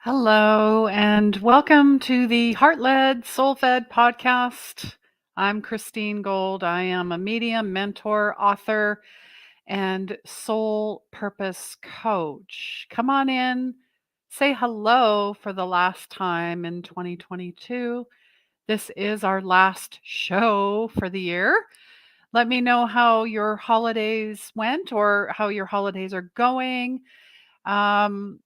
Hello, and welcome to the Heart Led Soul Fed podcast. I'm Christine Gold. I am a medium, mentor, author, and soul purpose coach. Come on in, say hello for the last time in 2022. This is our last show for the year. Let me know how your holidays went or how your holidays are going. Um,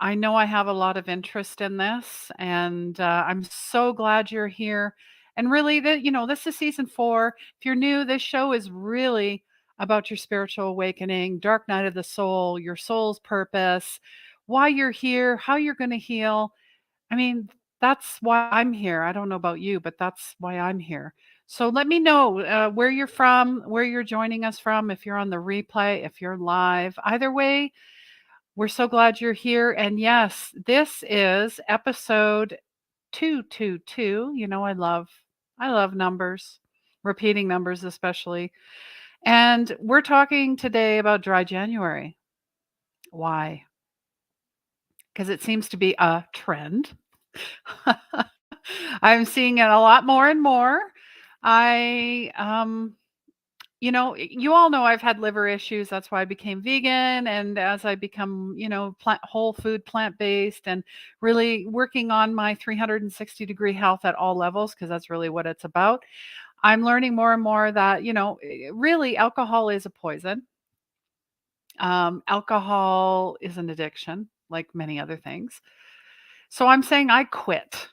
I know I have a lot of interest in this, and I'm so glad you're here. And really, this is season 4. If you're new, this show is really about your spiritual awakening, dark night of the soul, your soul's purpose, why you're here, how you're going to heal. I mean, that's why I'm here. I don't know about you, but that's why I'm here. So let me know where you're from, where you're joining us from, if you're on the replay, if you're live. Either way, we're so glad you're here. And yes, this is episode 222. I love numbers, repeating numbers especially. And we're talking today about dry January. Why? Because it seems to be a trend. I'm seeing it a lot more and more. I you all know I've had liver issues. That's why I became vegan. And as I become, whole food, plant based, and really working on my 360-degree health at all levels, because that's really what it's about, I'm learning more and more that, really alcohol is a poison. Alcohol is an addiction, like many other things. So I'm saying I quit.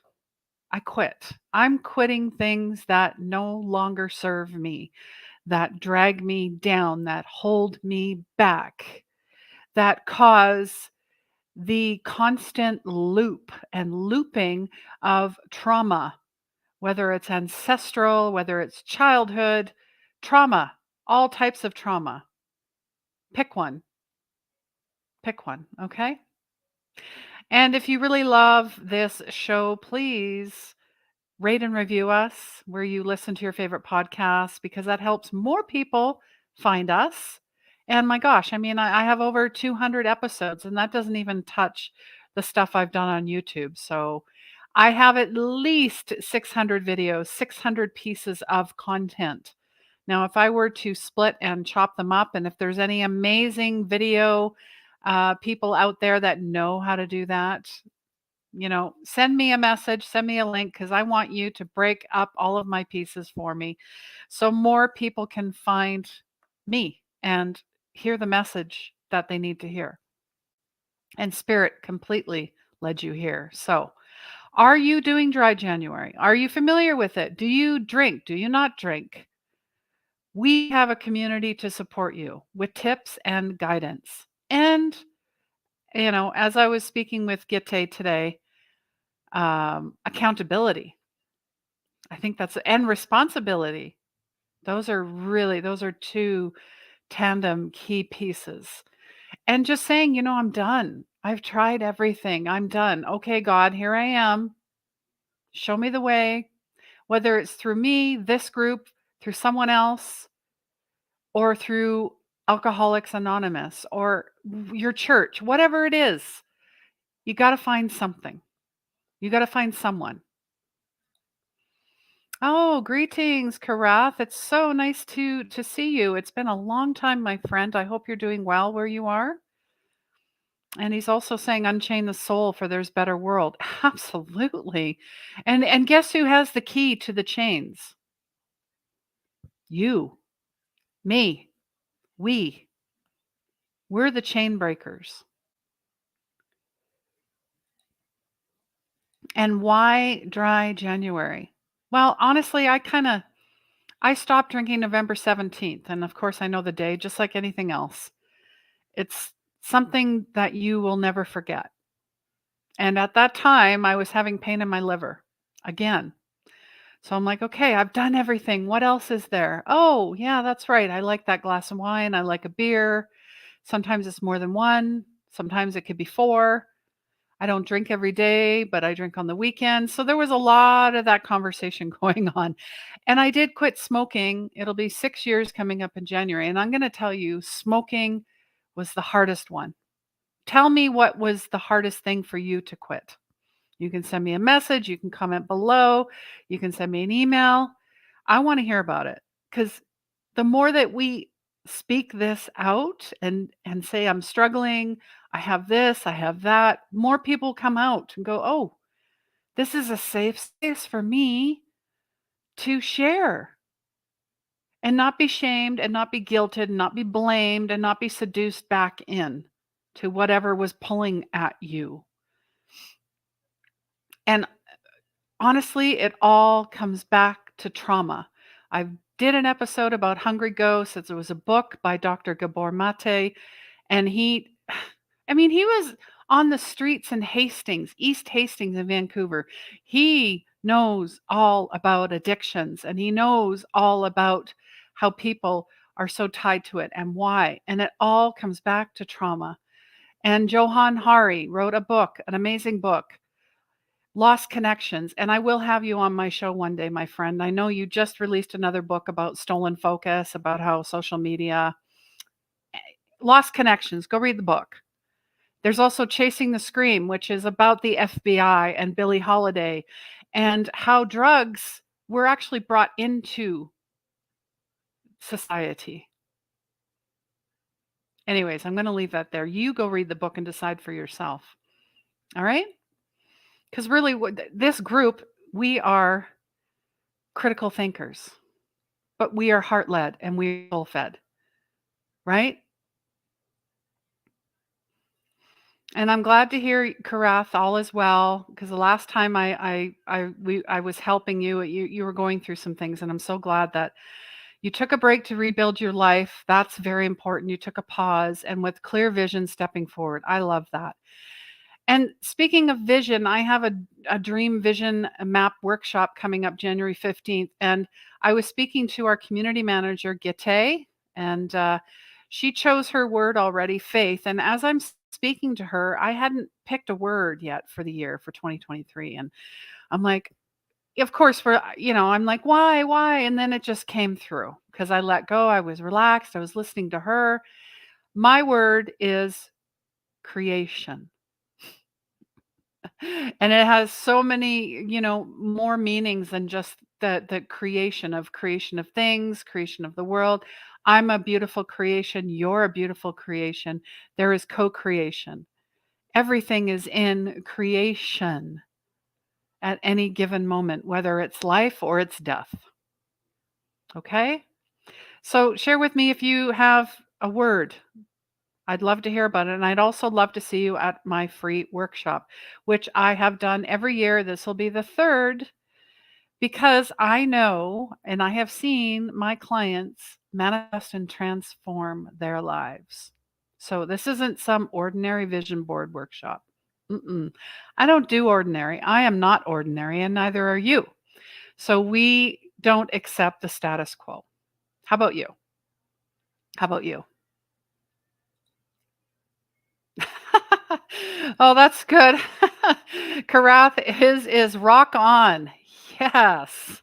I quit. I'm quitting things that no longer serve me, that drag me down, that hold me back, that cause the constant loop and looping of trauma, whether it's ancestral, whether it's childhood, trauma, all types of trauma. Pick one. Pick one, okay? And if you really love this show, please rate and review us where you listen to your favorite podcasts, because that helps more people find us. And my gosh, I mean, I have over 200 episodes, and that doesn't even touch the stuff I've done on YouTube. So I have at least 600 videos, 600 pieces of content. Now, if I were to split and chop them up, and if there's any amazing video people out there that know how to do that, send me a message, send me a link, because I want you to break up all of my pieces for me so more people can find me and hear the message that they need to hear. And Spirit completely led you here. So, are you doing dry January? Are you familiar with it? Do you drink? Do you not drink? We have a community to support you with tips and guidance. And, as I was speaking with Gitte today, accountability. I think and responsibility. Those are two tandem key pieces. And just saying, I'm done. I've tried everything. I'm done. Okay, God, here I am. Show me the way, whether it's through me, this group, through someone else, or through Alcoholics Anonymous or your church, whatever it is. You got to find something. You got to find someone. Oh, greetings, Karath. It's so nice to see you. It's been a long time, my friend. I hope you're doing well where you are. And he's also saying unchain the soul for there's better world. Absolutely. And guess who has the key to the chains? You, me, we. We're the chain breakers. And why dry January? Well, honestly, I stopped drinking November 17th. And of course, I know the day, just like anything else. It's something that you will never forget. And at that time, I was having pain in my liver again. So I'm like, okay, I've done everything. What else is there? Oh, yeah, that's right. I like that glass of wine. I like a beer. Sometimes it's more than one. Sometimes it could be 4. I don't drink every day, but I drink on the weekends. So there was a lot of that conversation going on. And I did quit smoking. It'll be 6 years coming up in January. And I'm going to tell you, smoking was the hardest one. Tell me what was the hardest thing for you to quit. You can send me a message, you can comment below, you can send me an email. I want to hear about it because the more that we speak this out and say I'm struggling, I have this, I have that, more people come out and go, "Oh, this is a safe space for me to share and not be shamed and not be guilted and not be blamed and not be seduced back in to whatever was pulling at you." And honestly, it all comes back to trauma. I did an episode about hungry ghosts. It was a book by Dr. Gabor Mate, and he I mean, he was on the streets in Hastings, East Hastings in Vancouver. He knows all about addictions and he knows all about how people are so tied to it and why. And it all comes back to trauma. And Johan Hari wrote a book, an amazing book, Lost Connections. And I will have you on my show one day, my friend. I know you just released another book about stolen focus, about how social media, Lost Connections. Go read the book. There's also Chasing the Scream, which is about the FBI and Billie Holiday and how drugs were actually brought into society. Anyways, I'm going to leave that there. You go read the book and decide for yourself. All right? Because really, this group, we are critical thinkers, but we are heart led and we're soul fed, right? And I'm glad to hear, Karath, all is well. Because the last time I was helping you, you were going through some things, and I'm so glad that you took a break to rebuild your life. That's very important. You took a pause and with clear vision stepping forward. I love that. And speaking of vision, I have a dream vision map workshop coming up January 15th. And I was speaking to our community manager, Gite, and she chose her word already, faith. And as I'm speaking to her, I hadn't picked a word yet for the year for 2023. And I'm like, of course, I'm like, why? And then it just came through because I let go. I was relaxed. I was listening to her. My word is creation. And it has so many, more meanings than just the creation of things, creation of the world. I'm a beautiful creation. You're a beautiful creation. There is co-creation. Everything is in creation at any given moment, whether it's life or it's death. Okay? So share with me if you have a word. I'd love to hear about it. And I'd also love to see you at my free workshop, which I have done every year. This will be the third because I know and I have seen my clients manifest and transform their lives. So this isn't some ordinary vision board workshop. Mm-mm. I don't do ordinary. I am not ordinary, and neither are you. So we don't accept the status quo. How about you? How about you? Oh, that's good. Karath, his is rock on. Yes.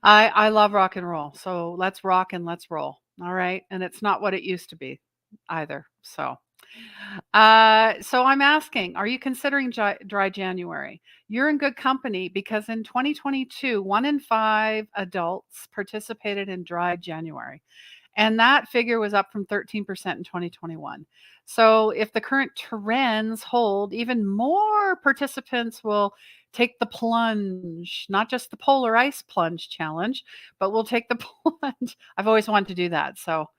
I love rock and roll. So let's rock and let's roll. All right. And it's not what it used to be either. So I'm asking, are you considering dry January? You're in good company because in 2022, 1 in 5 adults participated in dry January. And that figure was up from 13% in 2021. So if the current trends hold, even more participants will take the plunge, not just the polar ice plunge challenge, but we'll take the plunge. I've always wanted to do that. So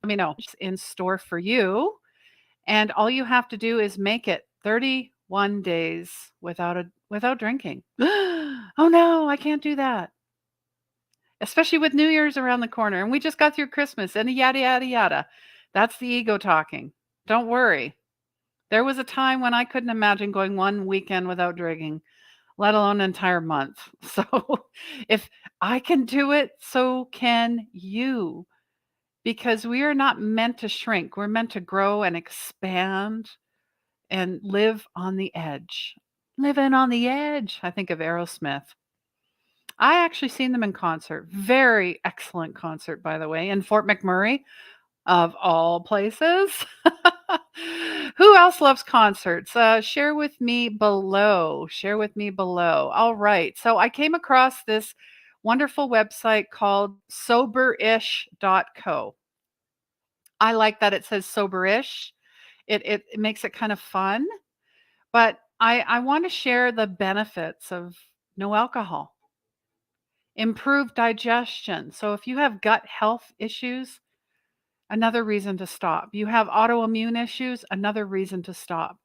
let me know what's in store for you. And all you have to do is make it 31 days without drinking. Oh no, I can't do that. Especially with New Year's around the corner, and we just got through Christmas and yada, yada, yada. That's the ego talking. Don't worry. There was a time when I couldn't imagine going 1 weekend without drinking, let alone an entire month. So if I can do it, so can you. Because we are not meant to shrink. We're meant to grow and expand and live on the edge. Living on the Edge. I think of Aerosmith. I actually seen them in concert. Very excellent concert, by the way, in Fort McMurray, of all places. Who else loves concerts? Share with me below. Share with me below. All right. So I came across this wonderful website called soberish.co. I like that it says soberish. It makes it kind of fun, but I want to share the benefits of no alcohol. Improved digestion. So if you have gut health issues, another reason to stop. You have autoimmune issues, another reason to stop.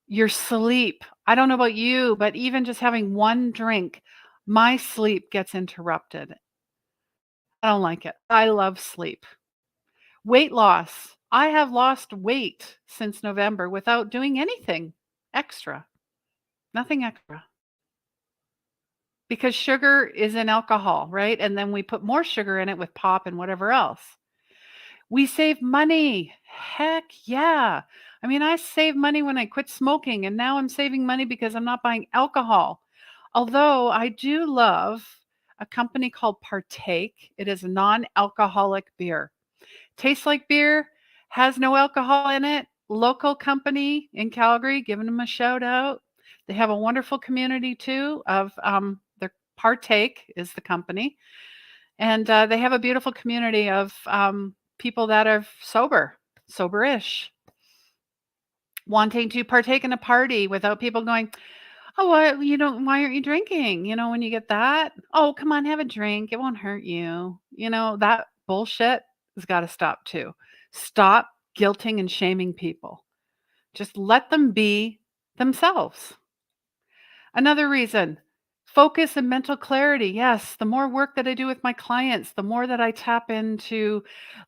Your sleep. I don't know about you, but even just having one drink, my sleep gets interrupted. I don't like it. I love sleep. Weight loss. I have lost weight since November without doing anything extra. Nothing extra. Because sugar is in alcohol, right? And then we put more sugar in it with pop and whatever else. We save money. Heck yeah. I mean, I saved money when I quit smoking, and now I'm saving money because I'm not buying alcohol. Although I do love a company called Partake. It is a non-alcoholic beer. Tastes like beer, has no alcohol in it. Local company in Calgary, giving them a shout out. They have a wonderful community too of their Partake is the company. And they have a beautiful community of people that are sober, soberish, wanting to partake in a party without people going, "Oh, what? You don't? Why aren't you drinking?" You know, when you get that, "Oh, come on, have a drink. It won't hurt you." You know, that bullshit has got to stop too. Stop guilting and shaming people. Just let them be themselves. Another reason, focus and mental clarity. Yes, the more work that I do with my clients, the more that I tap into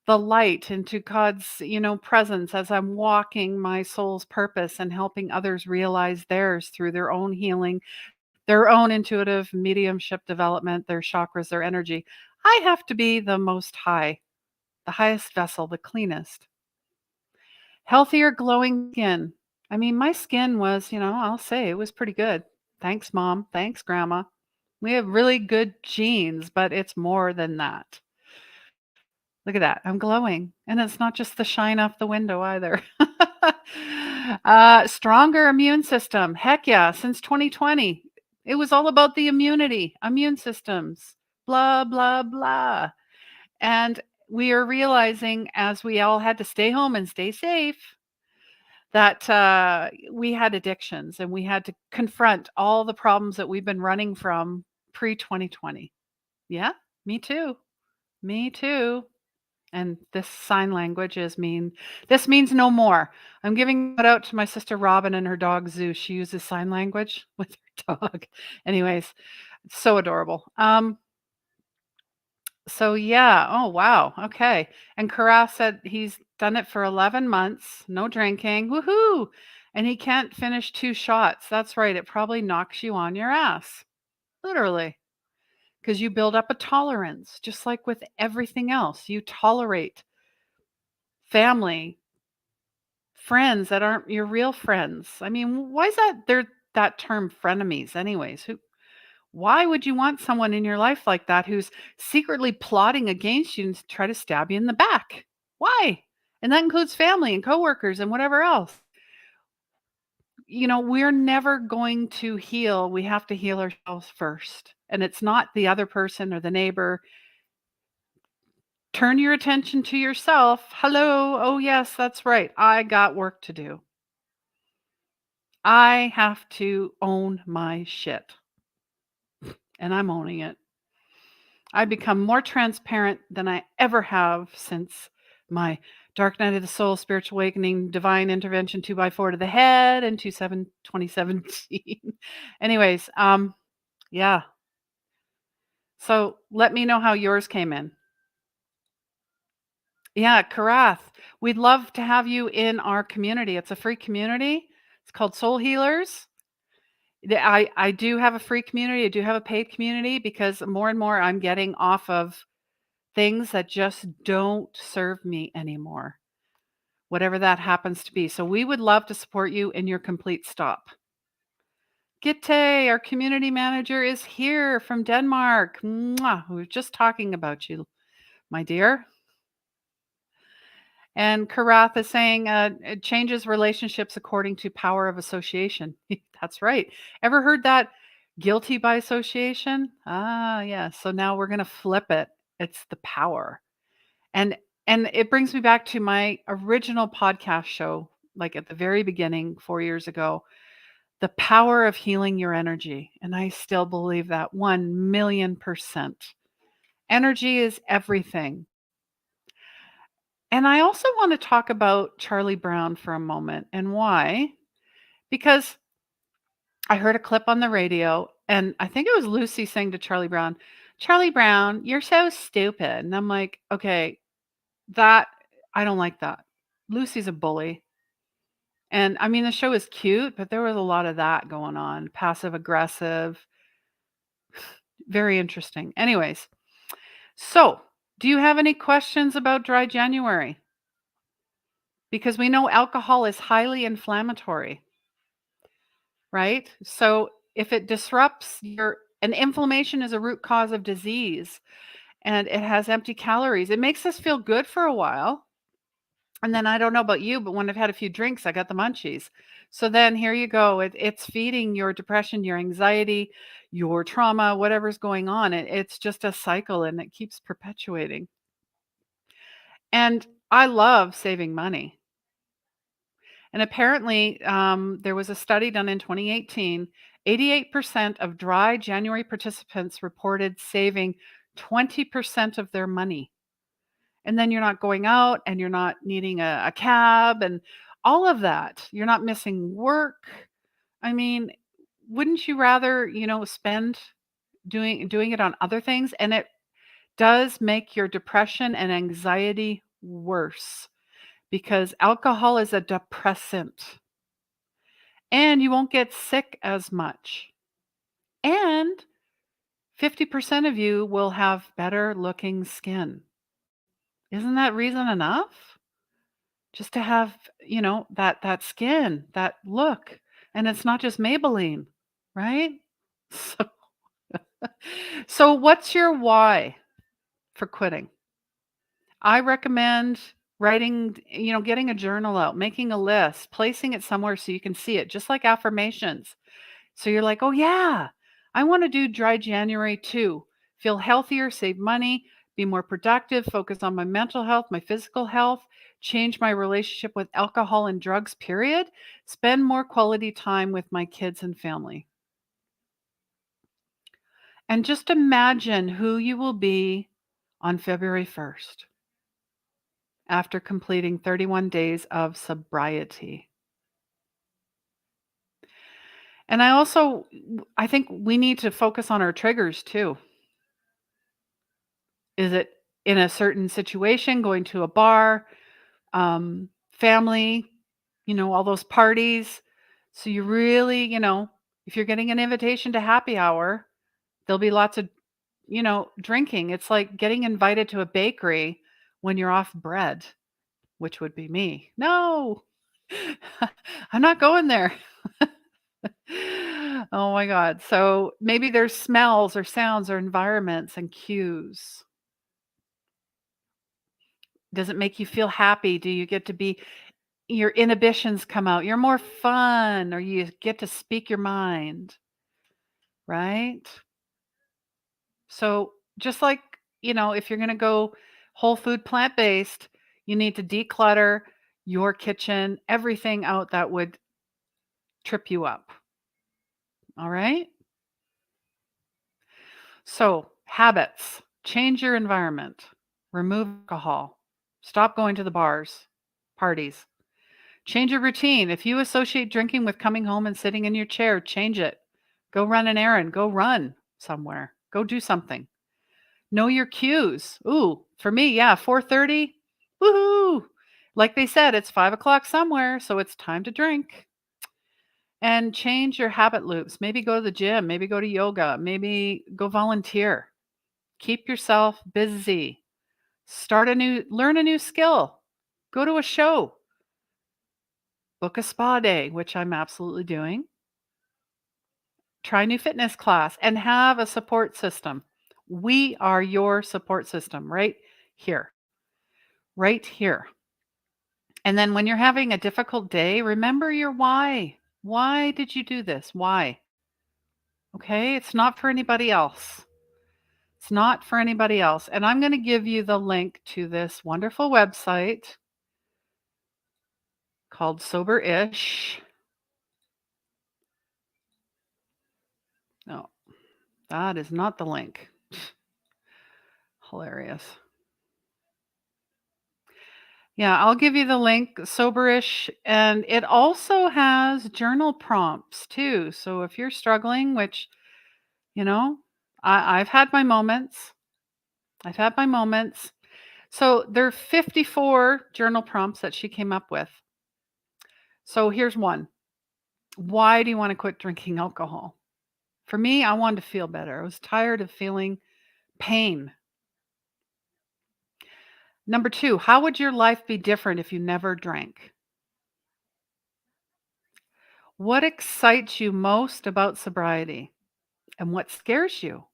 the light, into God's, presence as I'm walking my soul's purpose and helping others realize theirs through their own healing, their own intuitive mediumship development, their chakras, their energy. I have to be the most high, the highest vessel, the cleanest. Healthier, glowing skin. I mean, my skin was, I'll say it was pretty good. Thanks, mom. Thanks, grandma. We have really good genes, but it's more than that. Look at that. I'm glowing. And it's not just the shine off the window either. Stronger immune system. Heck yeah. Since 2020, it was all about the immunity, immune systems, blah, blah, blah. And we are realizing as we all had to stay home and stay safe, that we had addictions and we had to confront all the problems that we've been running from pre 2020. Yeah, me too. Me too. And this sign language this means no more. I'm giving it out to my sister Robin and her dog Zeus. She uses sign language with her dog. Anyways, so adorable. So yeah, oh wow, okay. And Karas said he's done it for 11 months, no drinking, woohoo! And he can't finish 2 shots. That's right, it probably knocks you on your ass, literally, because you build up a tolerance, just like with everything else. You tolerate family, friends that aren't your real friends. I mean, why is that term frenemies anyways? Why would you want someone in your life like that who's secretly plotting against you and try to stab you in the back? Why? And that includes family and coworkers and whatever else. We're never going to heal. We have to heal ourselves first. And it's not the other person or the neighbor. Turn your attention to yourself. Hello. Oh, yes, that's right. I got work to do. I have to own my shit. And I'm owning it. I become more transparent than I ever have since my Dark Night of the Soul, Spiritual Awakening, Divine Intervention 2x4 to the head in 2017. Anyways, yeah. So let me know how yours came in. Yeah, Karath, we'd love to have you in our community. It's a free community. It's called Soul Healers. I do have a free community. I do have a paid community because more and more I'm getting off of things that just don't serve me anymore, whatever that happens to be. So we would love to support you in your complete stop. Gitte, our community manager, is here from Denmark. Mwah. We were just talking about you, my dear. And Karath is saying it changes relationships according to power of association. That's right. Ever heard that? Guilty by association? Ah, yeah. So now we're going to flip it. It's the power. And and it brings me back to my original podcast show, like at the very beginning 4 years ago, the power of healing your energy. And I still believe that 1,000,000%. Energy is everything. And I also want to talk about Charlie Brown for a moment. And why? Because I heard a clip on the radio, and I think it was Lucy saying to Charlie Brown, "Charlie Brown, you're so stupid." And I'm like, "Okay, that I don't like that." Lucy's a bully. And I mean, the show is cute, but there was a lot of that going on, passive aggressive, very interesting. Anyways, so do you have any questions about dry January? Because we know alcohol is highly inflammatory, right? So if it disrupts your, and inflammation is a root cause of disease, and it has empty calories. It makes us feel good for a while. And then I don't know about you, but when I've had a few drinks, I got the munchies. So then here you go. It's feeding your depression, your anxiety, your trauma, whatever's going on. It's just a cycle and it keeps perpetuating. And I love saving money. And apparently, there was a study done in 2018. 88% of dry January participants reported saving 20% of their money. And then you're not going out and you're not needing a cab and all of that. You're not missing work. I mean, wouldn't you rather, spend doing it on other things? And it does make your depression and anxiety worse because alcohol is a depressant and you won't get sick as much. And 50% of you will have better looking skin. Isn't that reason enough? Just to have, that skin, that look, and it's not just Maybelline, right? So so what's your why for quitting? I recommend writing, getting a journal out, making a list, placing it somewhere so you can see it, just like affirmations. So you're like, "Oh, yeah, I wanna do dry January too. Feel healthier, save money, be more productive, focus on my mental health, my physical health, change my relationship with alcohol and drugs, period. Spend more quality time with my kids and family." And just imagine who you will be on February 1st after completing 31 days of sobriety. And I think we need to focus on our triggers too. Is it in a certain situation, going to a bar, family, all those parties? So you really, if you're getting an invitation to happy hour, there'll be lots of, drinking. It's like getting invited to a bakery when you're off bread, which would be me. No, I'm not going there. Oh my God. So maybe there's smells or sounds or environments and cues. Does it make you feel happy? Do you get to be your inhibitions come out? You're more fun or you get to speak your mind, right? So just like, if you're going to go whole food plant-based, you need to declutter your kitchen, everything out that would trip you up. All right? So, habits. Change your environment. Remove alcohol. Stop going to the bars, parties. Change your routine. If you associate drinking with coming home and sitting in your chair, change it. Go run an errand. Go run somewhere. Go do something. Know your cues. Ooh, for me, yeah, 4:30. Woohoo! Like they said, it's 5 o'clock somewhere, so it's time to drink. And change your habit loops. Maybe go to the gym. Maybe go to yoga. Maybe go volunteer. Keep yourself busy. Learn a new skill. Go to a show. Book a spa day, which I'm absolutely doing. try a new fitness class, and have a support system. We are your support system here, right here. And then when you're having a difficult day, remember your why. Why did you do this? Why? Okay, it's not for anybody else. It's not for anybody else. And I'm going to give you the link to this wonderful website called Sober-ish. No, that is not the link. Hilarious. Yeah, I'll give you the link, Soberish, and it also has journal prompts too. So if you're struggling, which, you know, I've had my moments. I've had my moments. So there are 54 journal prompts that she came up with. So here's one. Why do you want to quit drinking alcohol? For me, I wanted to feel better. I was tired of feeling pain. Number 2, how would your life be different if you never drank? What excites you most about sobriety and what scares you?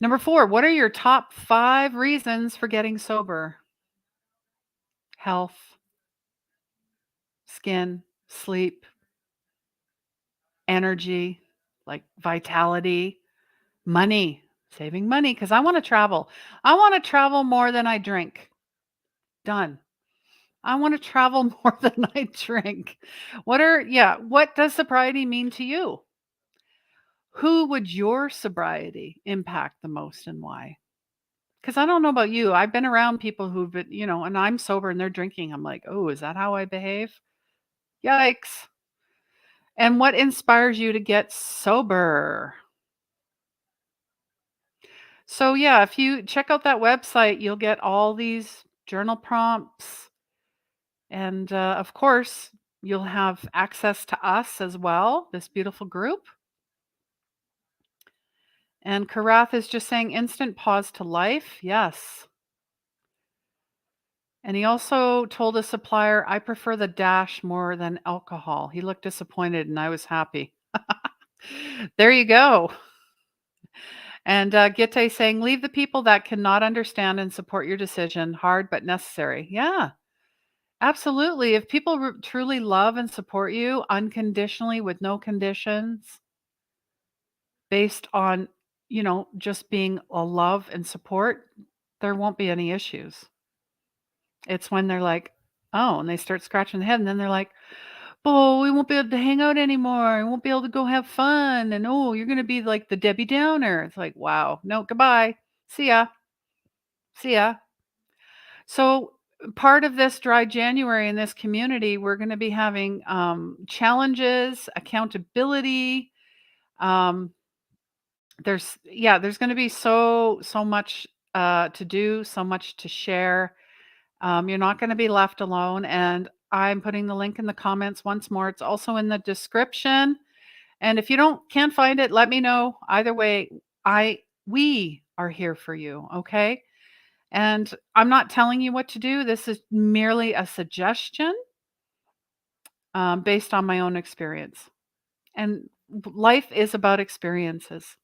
Number 4, what are your top 5 reasons for getting sober? Health, skin, sleep, energy, like vitality, money, saving money because I want to travel. I want to travel more than I drink. Done. I want to travel more than I drink. What does sobriety mean to you? Who would your sobriety impact the most and why? Because I don't know about you. I've been around people who've been, and I'm sober and they're drinking. I'm like, oh, is that how I behave? Yikes. And what inspires you to get sober? So, yeah, if you check out that website, you'll get all these journal prompts. And of course, you'll have access to us as well, this beautiful group. And Karath is just saying instant pause to life. Yes. And he also told a supplier, I prefer the dash more than alcohol. He looked disappointed and I was happy. There you go. And Gitte saying, leave the people that cannot understand and support your decision. Hard but necessary. Yeah, absolutely. If people truly love and support you unconditionally with no conditions, based on, just being a love and support, there won't be any issues. It's when they're like, oh, and they start scratching the head, and then they're like, oh, we won't be able to hang out anymore. We won't be able to go have fun. And oh, you're going to be like the Debbie Downer. It's like, wow, no, goodbye. See ya. See ya. So, part of this dry January in this community, we're going to be having challenges, accountability. Um, there's going to be so much to do, so much to share. You're not going to be left alone. And I'm putting the link in the comments once more. It's also in the description. And if you can't find it, let me know. Either way, we are here for you. Okay. And I'm not telling you what to do. This is merely a suggestion based on my own experience. And life is about experiences.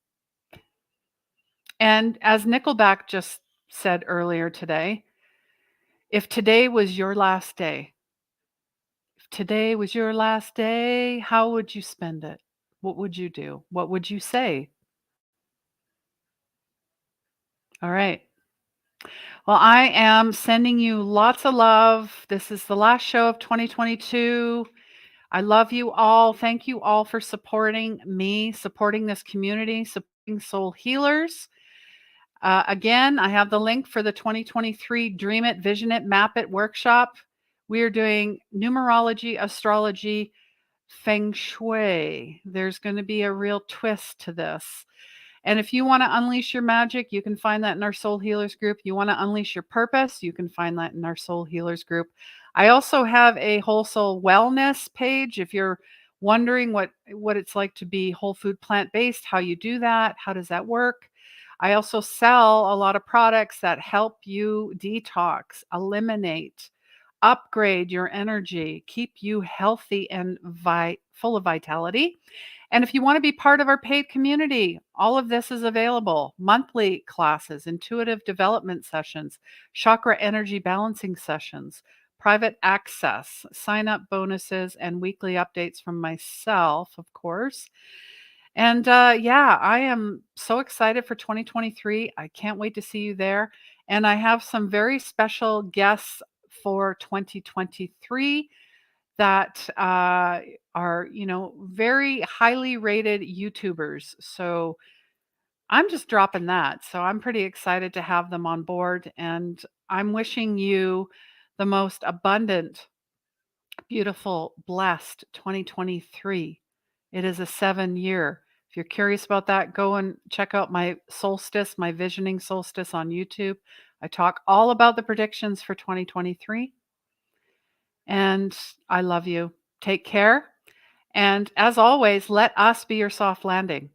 And as Nickelback just said earlier today, if today was your last day, how would you spend it? What would you do? What would you say? All right. Well, I am sending you lots of love. This is the last show of 2022. I love you all. Thank you all for supporting me, supporting this community, supporting soul healers. Again, I have the link for the 2023 Dream It, Vision It, Map It workshop. We are doing numerology, astrology, feng shui. There's going to be a real twist to this. And if you want to unleash your magic, you can find that in our Soul Healers group. You want to unleash your purpose, you can find that in our Soul Healers group. I also have a whole soul wellness page. If you're wondering what it's like to be whole food plant-based, how you do that, how does that work? I also sell a lot of products that help you detox, eliminate, upgrade your energy, keep you healthy and full of vitality. And if you want to be part of our paid community, all of this is available. Monthly classes, intuitive development sessions, chakra energy balancing sessions, private access, sign up bonuses, and weekly updates from myself, of course. And yeah, I am so excited for 2023. I can't wait to see you there. And I have some very special guests for 2023 that are, very highly rated YouTubers. So I'm just dropping that. So I'm pretty excited to have them on board. And I'm wishing you the most abundant, beautiful, blessed 2023. It is a 7 year. If you're curious about that, go and check out my solstice, my visioning solstice on YouTube. I talk all about the predictions for 2023. And I love you. Take care. And as always, let us be your soft landing.